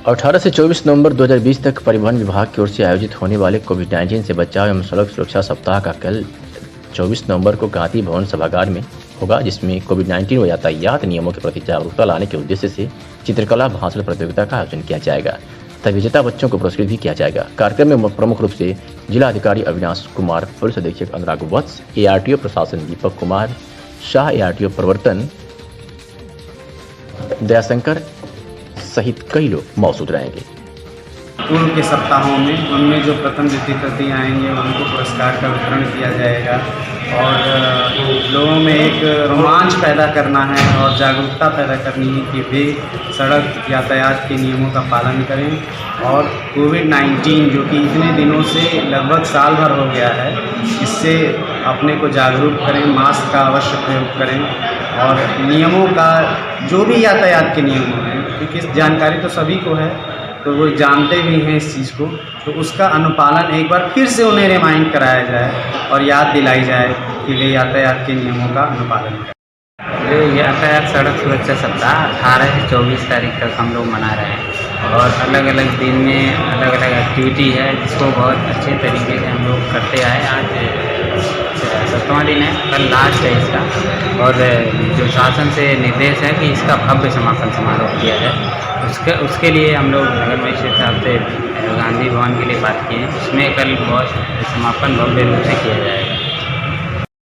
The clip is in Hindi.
18 से 24 नवंबर 2020 तक परिवहन विभाग की ओर से आयोजित होने वाले कोविड-19 से बचाव एवं सड़क सुरक्षा सप्ताह का कल 24 नवंबर को गांधी भवन सभागार में होगा, जिसमें कोविड-19 व यातायात नियमों के प्रति जागरूकता लाने के उद्देश्य से चित्रकला भाषण प्रतियोगिता का आयोजन किया जाएगा तथा विजेता बच्चों को पुरस्कृत भी किया जाएगा। कार्यक्रम में प्रमुख रूप से जिला अधिकारी अविनाश कुमार, पुलिस अधीक्षक अनुराग वत्स, ARTO प्रशासन दीपक कुमार शाह, ARTO प्रवर्तन दयाशंकर सहित कई लोग मौजूद रहेंगे। पूर्व के सप्ताहों में उनमें जो प्रथम द्वितीय तृतीय आएंगे उनको पुरस्कार का वितरण किया जाएगा और लोगों में एक रोमांच पैदा करना है और जागरूकता पैदा करनी है कि वे सड़क यातायात के नियमों का पालन करें और कोविड-19 जो कि इतने दिनों से लगभग साल भर हो गया है, इससे अपने को जागरूक करें, मास्क का अवश्य प्रयोग करें और नियमों का जो भी यातायात के नियम हैं, क्योंकि जानकारी तो सभी को है तो वो जानते भी हैं इस चीज़ को, तो उसका अनुपालन एक बार फिर से उन्हें रिमाइंड कराया जाए और याद दिलाई जाए कि वे यातायात के नियमों का अनुपालन करें। जो यातायात सड़क सुरक्षा सप्ताह 18 से 24 तारीख तक हम लोग मना रहे हैं और अलग अलग दिन में अलग अलग एक्टिविटी है जिसको बहुत अच्छे तरीके से हम लोग करते आए। आज 7वां दिन है, कल लास्ट है इसका और जो शासन से निर्देश है कि इसका भव्य समापन समारोह किया जाए, उसके लिए हम लोग नगर मजिस्ट्रेट साहब से गांधी भवन के लिए बात किए हैं। उसमें कल बहुत समापन भव्य रूप से किया जाएगा।